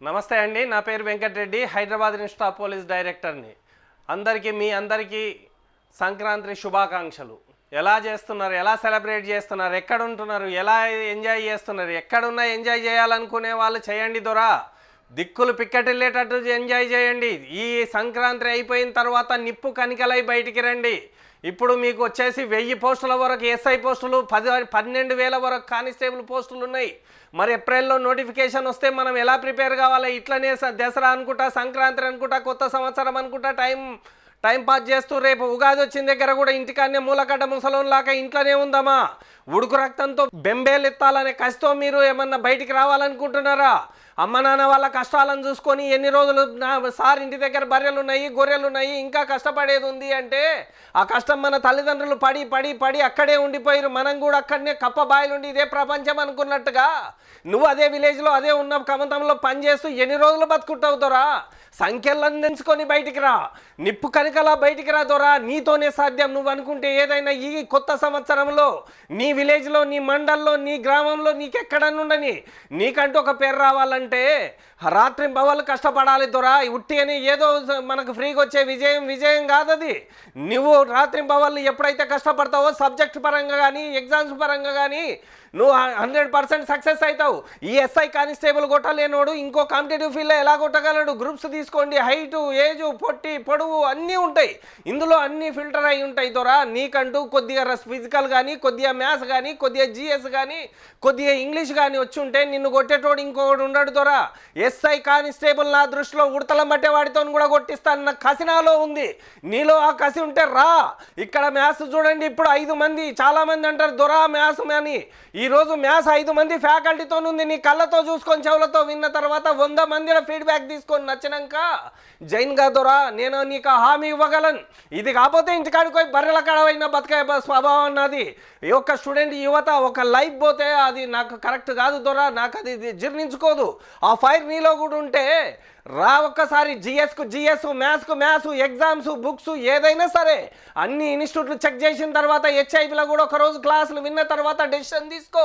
నమస్తే అండి. నా పేరు వెంకటరెడ్డి, హైదరాబాద్ ఇన్స్టా పోలీస్ డైరెక్టర్ని. అందరికీ సంక్రాంతి శుభాకాంక్షలు. ఎలా చేస్తున్నారు, ఎలా సెలబ్రేట్ చేస్తున్నారు, ఎక్కడ ఉంటున్నారు, ఎలా ఎంజాయ్ చేస్తున్నారు? ఎక్కడున్నా ఎంజాయ్ చేయాలనుకునే వాళ్ళు చేయండి దొరా. దిక్కులు పిక్కటిల్లేటట్టు ఎంజాయ్ చేయండి. ఈ సంక్రాంతి అయిపోయిన తర్వాత నిప్పు కనికలై బయటికి రండి. ఇప్పుడు మీకు వచ్చేసి 1000 పోస్టుల వరకు ఎస్ఐ పోస్టులు, 12,000 వరకు కానిస్టేబుల్ పోస్టులు ఉన్నాయి. మరి ఏప్రిల్లో నోటిఫికేషన్ వస్తే మనం ఎలా ప్రిపేర్ కావాలి? ఇట్లనే దసరా అనుకుంటా, సంక్రాంతి అనుకుంటా, కొత్త సంవత్సరం అనుకుంటా టైం పాస్ చేస్తూ రేపు ఉగాది వచ్చిన దగ్గర కూడా ఇంటికాన్నే మూలకడ్డ ముసలోన్లాగా ఇంట్లోనే ఉందామా? ఉడుకు రక్తంతో బెంబేలెత్తాలనే కసితో మీరు ఏమన్నా బయటికి రావాలనుకుంటున్నారా? అమ్మ నాన్న వాళ్ళ కష్టాలను చూసుకొని ఎన్ని రోజులు సార్ ఇంటి దగ్గర బర్రెలు ఉన్నాయి, గొర్రెలు ఉన్నాయి, ఇంకా కష్టపడేది ఉంది అంటే ఆ కష్టం మన తల్లిదండ్రులు పడి అక్కడే ఉండిపోయారు. మనం కూడా అక్కడనే కప్పబాయిలుండి ఇదే ప్రపంచం అనుకున్నట్టుగా నువ్వు అదే విలేజ్లో అదే ఉన్న కమతంలో పనిచేస్తూ ఎన్ని రోజులు బతుకుంటావుతోరా? సంఖ్యలను తెంచుకొని బయటికి రా, నిప్పు కనికలా బయటికి రా దొరా. నీతోనే సాధ్యం. నువ్వు అనుకుంటే ఏదైనా ఈ కొత్త సంవత్సరంలో నీ విలేజ్లో, నీ మండల్లో, నీ గ్రామంలో నీకెక్కడనుండని నీకంటూ ఒక పేరు రావాలంటే రాత్రి బవలు కష్టపడాలి దొరా. ఉట్టి అని ఏదో మనకు ఫ్రీగా వచ్చే విజయం కాదది. నువ్వు రాత్రి బవళ్ళు ఎప్పుడైతే కష్టపడతావో సబ్జెక్ట్ పరంగా కానీ ఎగ్జామ్స్ పరంగా కానీ నువ్వు 100% సక్సెస్ అవుతావు. ఈ ఎస్ఐ కానిస్టేబుల్ కొట్టలేనోడు ఇంకో కాంపిటేటివ్ ఫీల్డ్లో ఎలా కొట్టగలడు? గ్రూప్స్ తీసుకోండి, హైటు, ఏజు, పొడువు అన్నీ ఉంటాయి. ఇందులో అన్నీ ఫిల్టర్ అయి ఉంటాయి దొరా. నీకంటూ కొద్దిగా ఫిజికల్ కానీ, కొద్దిగా మ్యాథ్స్ కానీ, కొద్దిగా జిఎస్ కానీ, కొద్దిగా ఇంగ్లీష్ కానీ వచ్చి ఉంటే నిన్ను కొట్టేటోడు ఇంకొకటి ఉండడు దొరా. ఎస్ఐ కానిస్టేబుల్ నా దృష్టిలో ఉడతల మట్టే వాడితో కూడా కొట్టిస్తాను కసి నాలో ఉంది. నీలో ఆ కసి ఉంటే రా. ఇక్కడ మ్యాథ్స్ చూడండి, ఇప్పుడు 5 మంది, చాలామంది అంటారు దొరా మ్యాథ్స్ అని. ఈరోజు మ్యాథ్స్ 5 మంది ఫ్యాకల్టీతో ఉంది. నీ కళ్ళతో చూసుకొని చెవులతో విన్న తర్వాత 100 మందిలో ఫీడ్బ్యాక్ తీసుకొని నచ్చినాక జైన్గా దొరా నేను నీకు హామీ ఇవ్వగలను. ఇది కాకపోతే ఇంటికాడికి పోయి బర్రెల కడవైన బతకే స్వభావం అన్నది ఈ యొక్క స్టూడెంట్ యువత ఒక లైఫ్ పోతే అది నాకు కరెక్ట్ కాదు దొరా. నాకు అది జీర్ణించుకోదు. ఆ ఫైర్ నీలో కూడా ఉంటే రా. ఒక్కసారి జిఎస్, మ్యాథ్స్, ఎగ్జామ్స్, బుక్స్ ఏదైనా సరే అన్ని ఇన్స్టిట్యూట్లు చెక్ చేసిన తర్వాత హెచ్ఐపిలో కూడా ఒకరోజు క్లాసులు విన్న తర్వాత డెసిషన్ తీసుకో.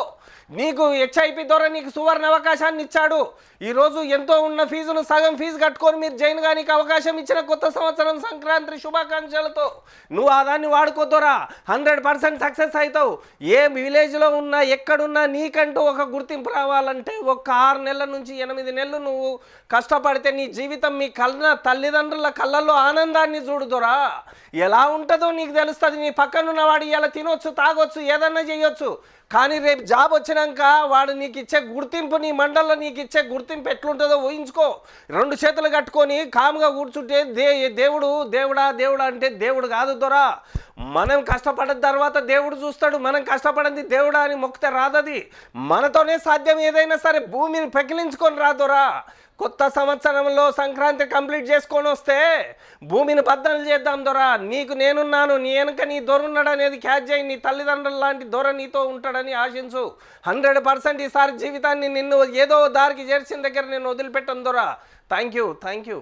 నీకు హెచ్ఐపి ద్వారా నీకు సువర్ణ అవకాశాన్ని ఇచ్చాడు. ఈరోజు ఎంతో ఉన్న ఫీజును సగం ఫీజు కట్టుకొని మీరు జైన్ గానికి అవకాశం ఇచ్చిన కొత్త సంవత్సరం సంక్రాంతి శుభాకాంక్షలతో నువ్వు ఆ దాన్ని వాడుకోద్దురా. 100% సక్సెస్ అవుతావు. ఏ విలేజ్లో ఉన్నా ఎక్కడున్నా నీకంటూ ఒక గుర్తింపు రావాలంటే ఒక 6 నెలల నుంచి 8 నెలలు నువ్వు కష్టపడితే నీ జీవితం మీ తల్లిదండ్రుల కళ్ళల్లో ఆనందాన్ని చూడుదోరా. ఎలా ఉంటుందో నీకు తెలుస్తుంది. నీ పక్కనున్న వాడు ఇలా తినొచ్చు, తాగొచ్చు, ఏదన్నా చేయొచ్చు. కానీ రేపు జాబ్ వచ్చినాక వాడు నీకు ఇచ్చే గుర్తింపు, నీ మండల్లో నీకు ఇచ్చే గుర్తింపు ఎట్లుంటుందో ఊహించుకో. 2 చేతులు కట్టుకొని కాముగా కూర్చుంటే దేవుడా అంటే దేవుడు కాదు దొరా. మనం కష్టపడిన తర్వాత దేవుడు చూస్తాడు. మనం కష్టపడింది దేవుడా అని మొక్కితే రాదది. మనతోనే సాధ్యం. ఏదైనా సరే భూమిని పెకిలించుకొని రాదోరా. కొత్త సంవత్సరంలో సంక్రాంతి కంప్లీట్ చేసుకొని వస్తే భూమిని బద్దలు చేద్దాం దొరా. నీకు నేనున్నాను, నీ వెనుక నీ దొరున్నాడు అనేది క్యాచ్ చేయి. నీ తల్లిదండ్రులు లాంటి దొర నీతో ఉంటాడని ఆశించు. 100% ఈసారి జీవితాన్ని నిన్ను ఏదో దారికి చేర్చిన దగ్గర నేను వదిలిపెట్టను దొరా. Thank you.